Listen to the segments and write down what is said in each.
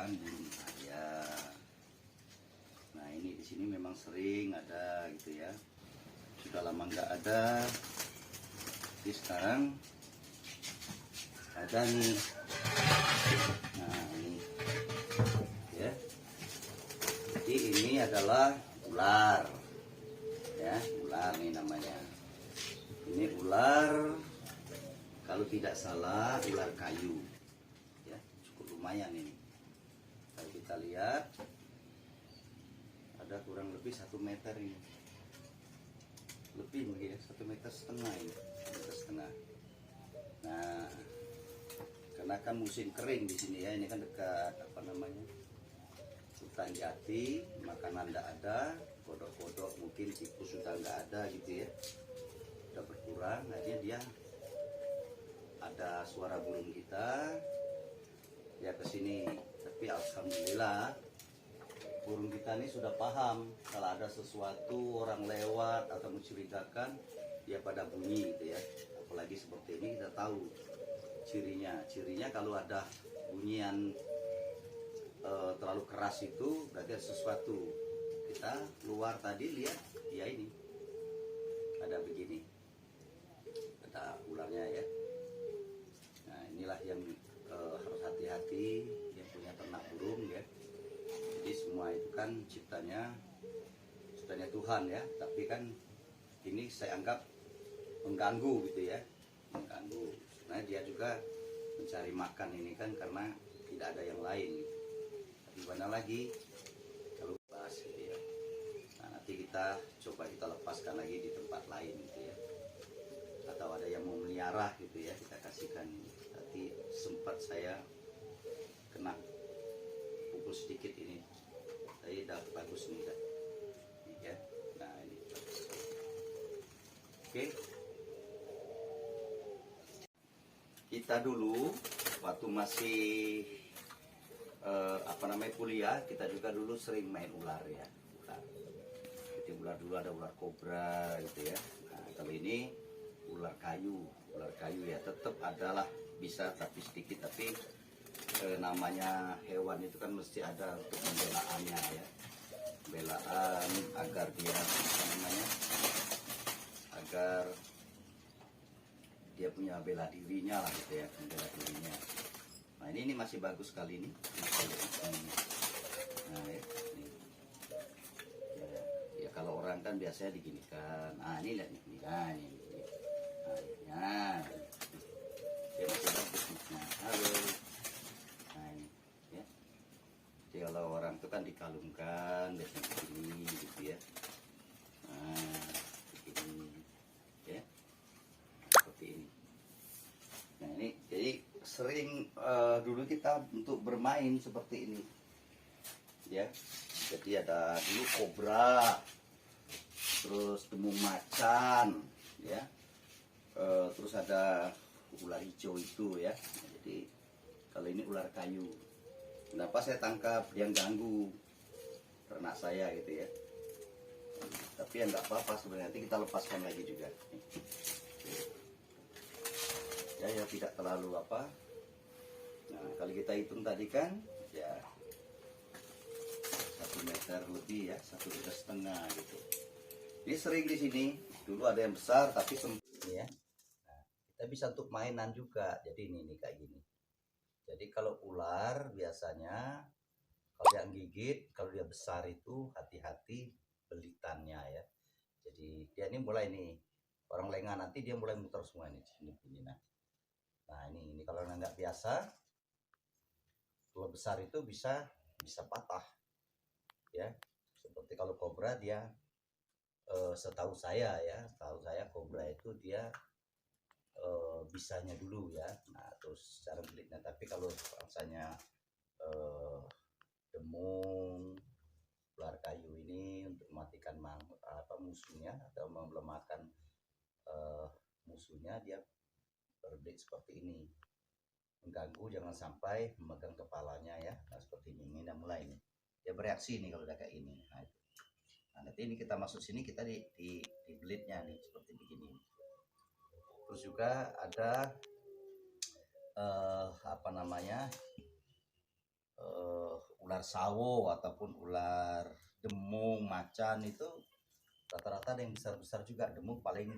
kan burung saya. Nah ini di sini memang sering ada gitu ya. Sudah lama nggak ada. Jadi sekarang ada nih. Nah ini ya. Jadi ini adalah ular. Ya, ular nih namanya. Ini ular, kalau tidak salah ular kayu. Ya, cukup lumayan ini. Kalau kita lihat ada kurang lebih 1 meter ini. Lebih mungkin ya, 1,5 meter ini. 1,5 meter. Nah, karena kan musim kering di sini ya, ini kan dekat apa namanya? Hutan jati, makanan tidak ada, kodok-kodok mungkin tikus sudah nggak ada gitu ya, udah berkurang. Akhirnya dia ada suara burung kita ya ke sini. Tapi alhamdulillah burung kita ini sudah paham kalau ada sesuatu orang lewat atau mencurigakan, dia pada bunyi gitu ya. Apalagi seperti ini kita tahu cirinya kalau ada bunyian terlalu keras itu berarti ada sesuatu. Kita keluar tadi lihat ya, ini ada begini, ada ularnya ya. Nah inilah yang harus hati-hati yang punya ternak burung ya. Jadi semua itu kan ciptanya Tuhan ya, tapi kan ini saya anggap mengganggu gitu ya, mengganggu. Sebenarnya dia juga mencari makan ini kan, karena tidak ada yang lain gitu. Gimana lagi kalau bahas gitu ya. Nah, nanti kita coba kita lepaskan lagi di tempat lain gitu ya. Atau ada yang mau melihara gitu ya, kita kasihkan. Nanti sempat saya kena pukul sedikit ini. Tapi udah bagus nih dah. Ini ya. Nah, ini bagus. Oke. Kita dulu waktu masih kuliah, kita juga dulu sering main ular ya, ular. Jadi ular dulu ada ular kobra gitu ya. Nah kalau ini ular kayu ya, tetap adalah bisa tapi sedikit. Tapi namanya hewan itu kan mesti ada untuk pembelaannya ya, pembelaan agar dia agar dia punya bela dirinya lah gitu ya, bela dirinya. Nah ini masih bagus sekali ini. Nah ini. Ya kalau orang kan biasanya diginikan. Nah ini lihat nih, nah ini. Nah dia masih bagus nih. Nah, halo. Nah ini ya. Jadi kalau orang itu kan dikalungkan biasanya begini gitu ya. Nah begini ya, seperti ini. Nah ini jadi sering dulu kita untuk bermain seperti ini ya. Jadi ada dulu kobra, terus demung macan ya, terus ada ular hijau itu ya. Jadi kalau ini ular kayu, kenapa saya tangkap, dia ganggu ternak saya gitu ya. Tapi ya nggak apa-apa sebenarnya, nanti kita lepaskan lagi juga ya tidak terlalu apa. Nah kalau kita hitung tadi kan ya 1 meter lebih ya, 1,5 meter gitu. Ini sering di sini dulu ada yang besar tapi sempit ya. Nah, kita bisa untuk mainan juga. Jadi ini kayak gini. Jadi kalau ular biasanya kalau yang gigit, kalau dia besar itu hati-hati belitannya ya. Jadi dia ini mulai nih, orang lengah nanti dia mulai muter semua ini sini. Nah ini kalau nggak biasa, kalau besar itu bisa patah ya. Seperti kalau kobra dia setahu saya kobra itu dia bisanya dulu ya. Nah terus cara belitnya. Tapi kalau rasanya demung, ular kayu ini untuk mematikan musuhnya atau melemahkan musuhnya, dia berbelit seperti ini, mengganggu, jangan sampai memegang kepalanya ya. Nah seperti ini udah mulai nih, dia bereaksi nih kalau udah kayak ini. Nah nanti ini kita masuk sini, kita di belitnya nih seperti begini. Terus juga ada ular sawo ataupun ular demung, macan itu rata-rata ada yang besar-besar juga. Demung paling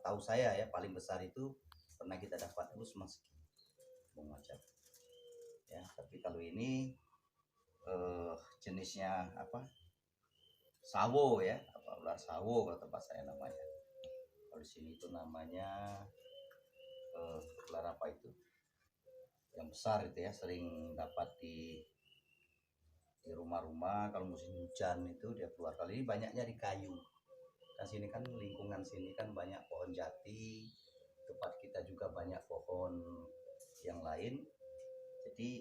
tahu saya ya paling besar itu pernah kita dapat itu masih demung macan ya. Tapi kalau ini jenisnya apa, sawo ya, apa ular sawo kalau tempat saya namanya. Kalau di sini itu namanya ular apa itu yang besar itu ya, sering dapat di rumah-rumah kalau musim hujan itu dia keluar. Kali ini banyaknya di kayu. Kan sini kan lingkungan sini kan banyak pohon jati, tempat kita juga banyak pohon yang lain. Jadi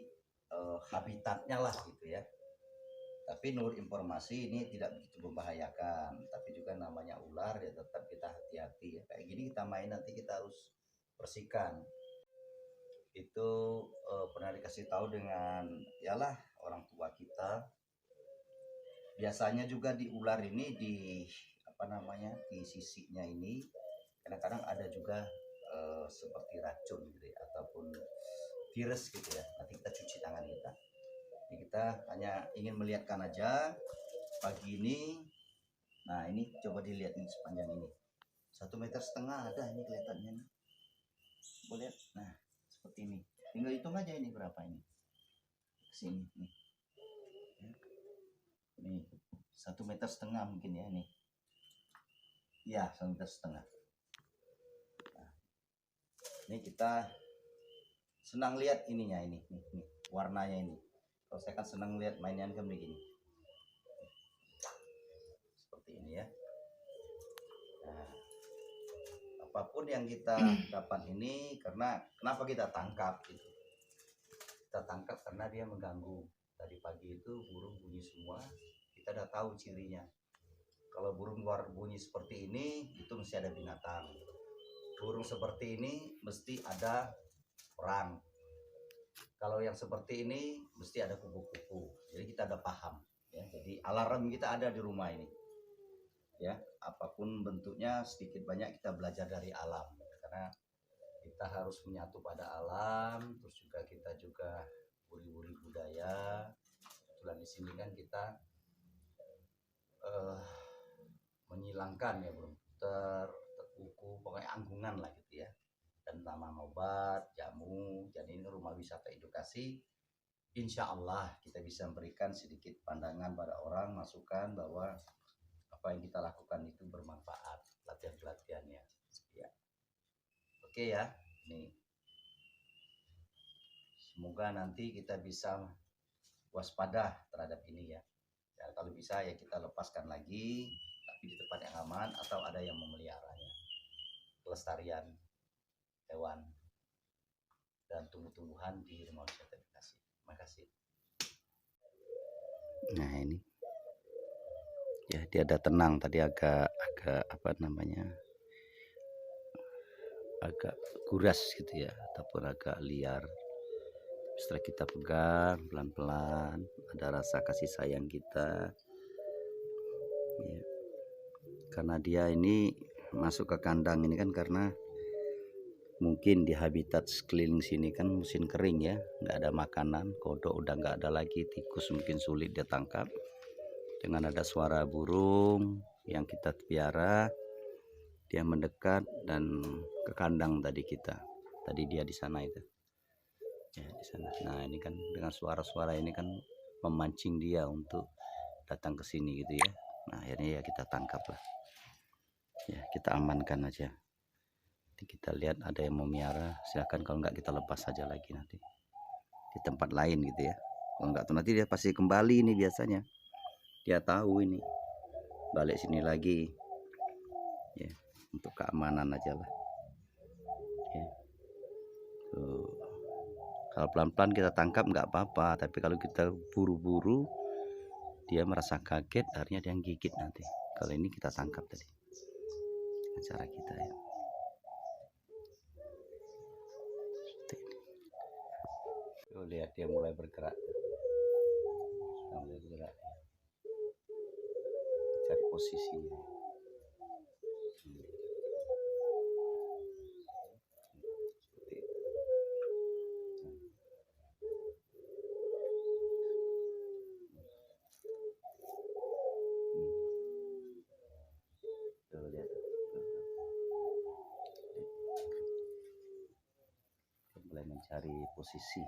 habitatnya lah gitu ya. Tapi menurut informasi ini tidak begitu membahayakan, tapi juga namanya ular ya tetap kita hati-hati ya. Kayak gini kita main nanti kita harus bersihkan. Itu pernah dikasih tahu dengan yalah orang tua kita. Biasanya juga di ular ini di apa namanya di sisinya ini kadang-kadang ada juga seperti racun gitu ya, ataupun virus gitu ya. Nanti kita cuci tangan kita. Ini kita hanya ingin melihatkan aja pagi ini. Nah ini coba dilihat nih sepanjang ini 1,5 meter ada ini kelihatannya nih. Boleh lihat. Nah seperti ini. Tinggal hitung aja ini berapa ini. Kesini nih. Nih 1,5 meter mungkin ya nih. Ya 1,5 meter. Nah, ini kita senang lihat ininya ini nih, warnanya ini. Kalau saya kan senang lihat mainan kan begini. Seperti ini ya. Nah, apapun yang kita dapat ini karena kenapa kita tangkap gitu. Kita tangkap karena dia mengganggu. Tadi pagi itu burung bunyi semua, kita udah tahu cirinya. Kalau burung bunyi seperti ini itu mesti ada binatang. Burung seperti ini mesti ada orang. Kalau yang seperti ini mesti ada kupu-kupu. Jadi kita udah paham ya. Jadi alarm kita ada di rumah ini. Ya, apapun bentuknya sedikit banyak kita belajar dari alam. Karena kita harus menyatu pada alam, terus juga kita juga buri-buri budaya. Kebetulan di sini kan kita menyilangkan ya burung terkuku, pokoknya anggungan lah gitu ya. Dan taman obat, jamu, jadi ini rumah wisata edukasi. Insya Allah kita bisa memberikan sedikit pandangan pada orang, masukan bahwa apa yang kita lakukan itu bermanfaat, latihan-latihannya. Ya. Oke ya, nih. Semoga nanti kita bisa waspada terhadap ini ya. Ya kalau bisa ya kita lepaskan lagi, tapi di tempat yang aman atau ada yang memeliharanya. Kelestarian hewan dan tumbuh-tumbuhan di rumah wisata edukasi. Terima kasih. Nah ini ya dia ada tenang tadi agak apa namanya agak kuras gitu ya ataupun agak liar. Setelah kita pegang pelan-pelan ada rasa kasih sayang kita ya. Karena dia ini masuk ke kandang ini kan karena mungkin di habitat sekeliling sini kan musim kering ya, nggak ada makanan, kodok udah nggak ada lagi, tikus mungkin sulit dia tangkap. Dengan ada suara burung yang kita piara, dia mendekat dan ke kandang tadi kita. Tadi dia di sana itu. Ya, di sana. Nah, ini kan dengan suara-suara ini kan memancing dia untuk datang ke sini gitu ya. Nah, akhirnya ya kita tangkap lah. Ya, kita amankan aja. Nanti kita lihat ada yang mau miara, silakan, kalau nggak kita lepas saja lagi nanti di tempat lain gitu ya. Kalau nggak tuh nanti dia pasti kembali ini biasanya. Dia tahu ini balik sini lagi ya, untuk keamanan aja lah ya. Tuh. Kalau pelan-pelan kita tangkap nggak apa-apa, tapi kalau kita buru-buru dia merasa kaget, akhirnya dia gigit nanti. Kalau ini kita tangkap tadi cara kita ya. Tuh, lihat dia mulai bergerak. Mulai bergerak. Cari posisinya. cari posisi.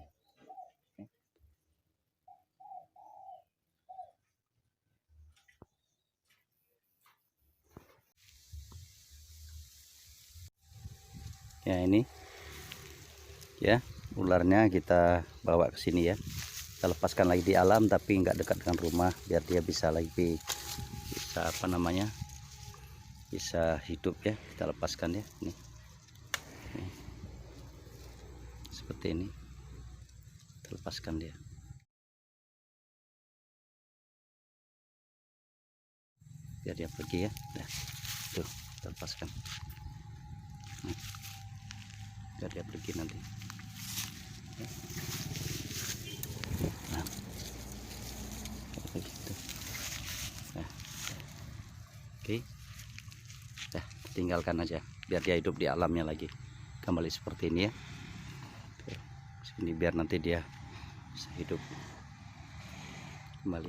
Ya, ini ya ularnya kita bawa ke sini ya, kita lepaskan lagi di alam tapi nggak dekat dengan rumah biar dia bisa apa namanya, bisa hidup ya. Kita lepaskan ya, nih seperti ini, kita lepaskan dia biar dia pergi ya. Nah, tuh kita lepaskan biar dia pergi nanti. Nah, begitu. Nah, oke, nah, tinggalkan aja biar dia hidup di alamnya lagi kembali seperti ini ya. Sini biar nanti dia bisa hidup kembali.